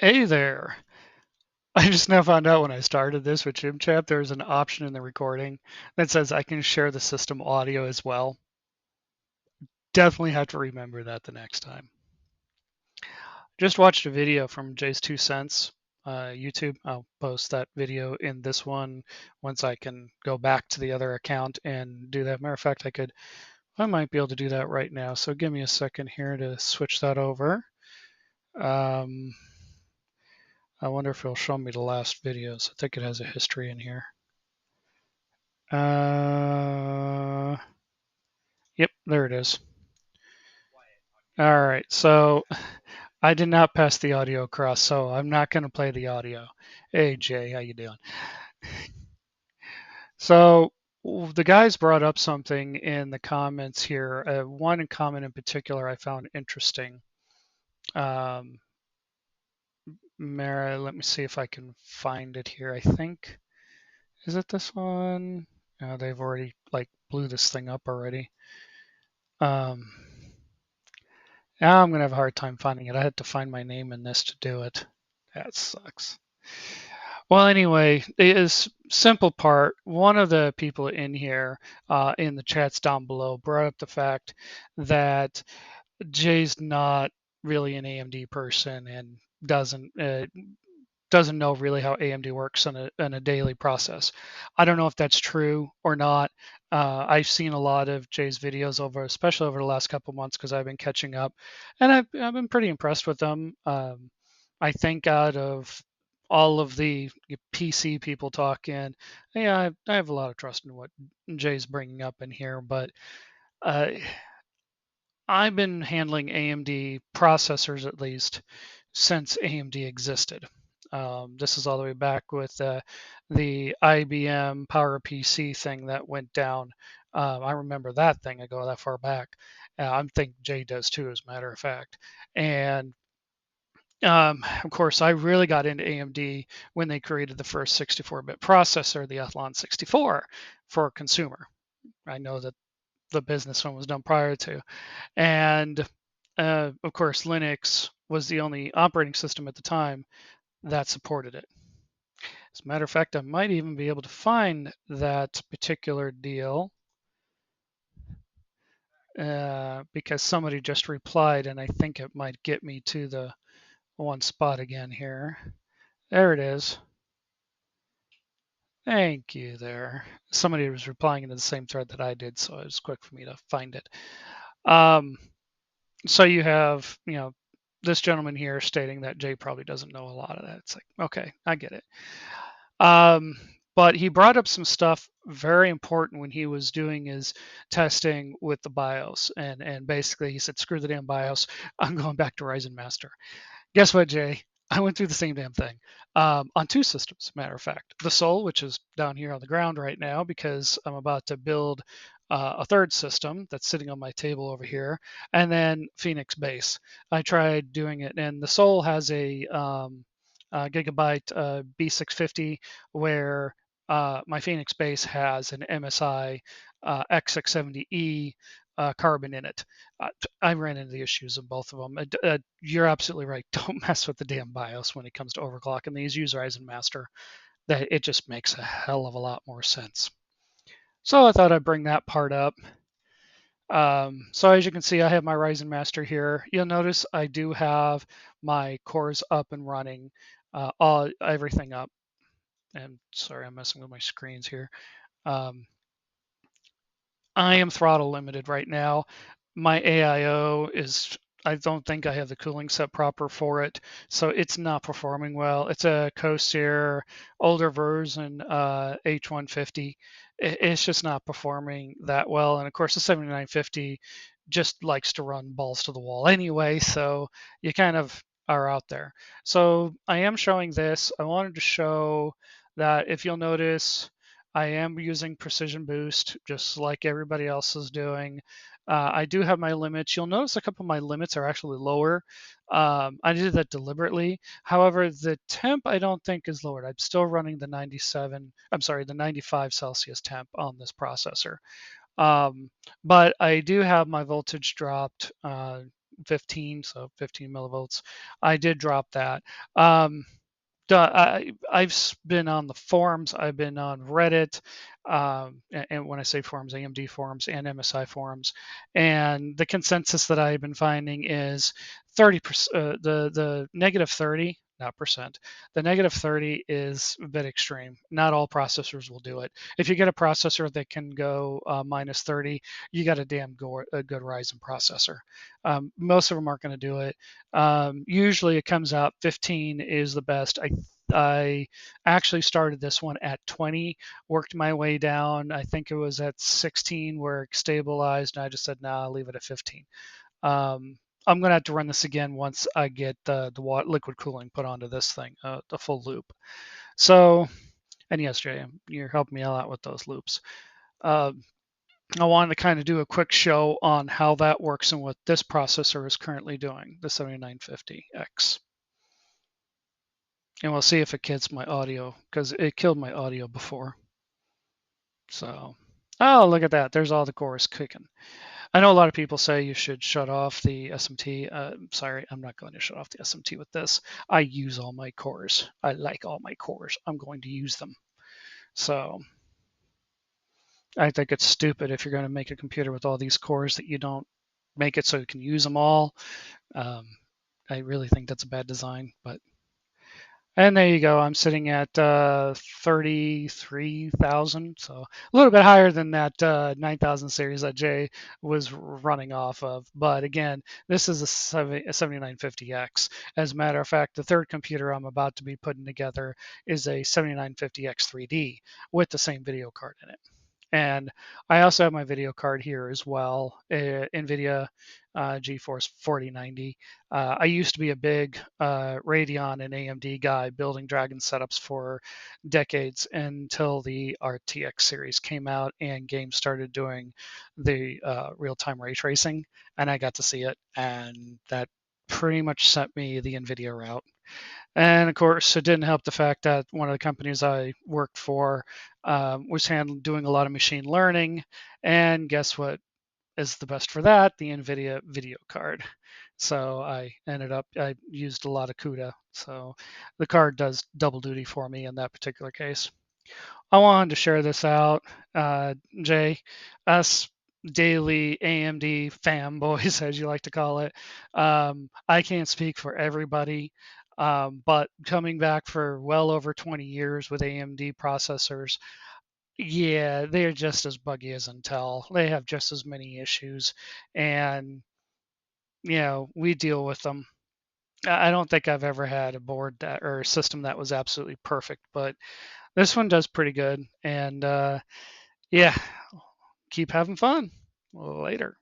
Hey there. I just now found out when I started this with Chat, there's an option in the recording that says I can share the system audio as well. Definitely have to remember that the next time. Just watched a video from j2c YouTube. I'll post that video in this one once I can go back to the other account and do that. Matter of fact, I might be able to do that right now. So give me a second here to switch that over. Um, I wonder if it'll show me the last videos. I think it has a history in here. Yep, there it is. All right, so I did not pass the audio across, so I'm not going to play the audio. Hey Jay, how you doing? So the guys brought up something in the comments here. One comment in particular I found interesting. Um, Mara, let me see if I can find it here. I think is it this one? They've already like blew this thing up already. Um, Now I'm gonna have a hard time finding it. I had to find my name in this to do it. That sucks. Well, anyway, it is simple part. One of the people in here, in the chats down below, brought up the fact that Jay's not really an AMD person and doesn't know really how AMD works on a daily process. I don't know if that's true or not. I've seen a lot of Jay's videos especially over the last couple months, because I've been catching up, and I've been pretty impressed with them. I think out of all of the PC people talking, yeah, I have a lot of trust in what Jay's bringing up in here, but uh, I've been handling AMD processors at least since AMD existed. This is all the way back with the IBM PowerPC thing that went down. I remember that thing. I go that far back. I think Jay does too, as a matter of fact. And of course, I really got into AMD when they created the first 64-bit processor, the Athlon 64, for consumer. I know that the business one was done prior to. And of course, Linux was the only operating system at the time that supported it. As a matter of fact, I might even be able to find that particular deal because somebody just replied, and I think it might get me to the one spot again here. There it is. Thank you there. Somebody was replying into the same thread that I did, so it was quick for me to find it. So you have, this gentleman here stating that Jay probably doesn't know a lot of that. It's like, okay, I get it. Um, but he brought up some stuff very important when he was doing his testing with the BIOS, and basically he said, "Screw the damn BIOS. I'm going back to Ryzen Master." Guess what, Jay? I went through the same damn thing on two systems. Matter of fact, the Soul, which is down here on the ground right now, because I'm about to build a third system that's sitting on my table over here, and then Phoenix Base. I tried doing it, and the Soul has a Gigabyte B650, where my Phoenix Base has an MSI X670E carbon in it. I ran into the issues of both of them. You're absolutely right. Don't mess with the damn BIOS when it comes to overclocking these. Use Ryzen Master. That it just makes a hell of a lot more sense. So I thought I'd bring that part up. So as you can see, I have my Ryzen Master here. You'll notice I do have my cores up and running, everything up. And sorry, I'm messing with my screens here. Um, I am throttle limited right now. My AIO is, I don't think I have the cooling set proper for it, so it's not performing well. It's a Corsair older version H150. It's just not performing that well. And of course, the 7950 just likes to run balls to the wall anyway, so you kind of are out there. So I am showing this. I wanted to show that if you'll notice, I am using Precision Boost just like everybody else is doing. I do have my limits. You'll notice a couple of my limits are actually lower. I did that deliberately. However, the temp I don't think is lowered. I'm still running the 95 Celsius temp on this processor. Um, but I do have my voltage dropped 15, so 15 millivolts. I did drop that. Um, I've been on the forums. I've been on Reddit, and when I say forums, AMD forums and MSI forums, and the consensus that I've been finding is 30%. The negative 30, not percent. The negative 30 is a bit extreme. Not all processors will do it. If you get a processor that can go minus 30, you got a a good Ryzen processor. Most of them aren't going to do it. Usually it comes out 15 is the best. I actually started this one at 20, worked my way down. I think it was at 16 where it stabilized, and I just said, nah, I'll leave it at 15. I'm gonna have to run this again once I get the liquid cooling put onto this thing, the full loop. So, and yes, Jay, you're helping me a lot with those loops. Uh, I wanted to kind of do a quick show on how that works and what this processor is currently doing, the 7950X. And we'll see if it kills my audio, because it killed my audio before. So, oh, look at that. There's all the cores kicking. I know a lot of people say you should shut off the SMT. Sorry, I'm not going to shut off the SMT with this. I use all my cores. I like all my cores. I'm going to use them. So I think it's stupid if you're going to make a computer with all these cores that you don't make it so you can use them all. Um, I really think that's a bad design, but and there you go. I'm sitting at 33,000, so a little bit higher than that 9,000 series that Jay was running off of. But again, this is a 7950X. As a matter of fact, the third computer I'm about to be putting together is a 7950X 3D with the same video card in it. And I also have my video card here as well, NVIDIA GeForce 4090. I used to be a big Radeon and AMD guy building Dragon setups for decades until the RTX series came out and games started doing the real-time ray tracing, and I got to see it, and that pretty much sent me the NVIDIA route. And of course, it didn't help the fact that one of the companies I worked for was doing a lot of machine learning. And guess what is the best for that? The NVIDIA video card. So I used a lot of CUDA. So the card does double duty for me in that particular case. I wanted to share this out, Jay. Us daily AMD fanboys, as you like to call it. I can't speak for everybody, but coming back for well over 20 years with AMD processors, yeah, they're just as buggy as Intel. They have just as many issues, and we deal with them. I don't think I've ever had a board that or a system that was absolutely perfect, but this one does pretty good. And yeah, keep having fun. Later.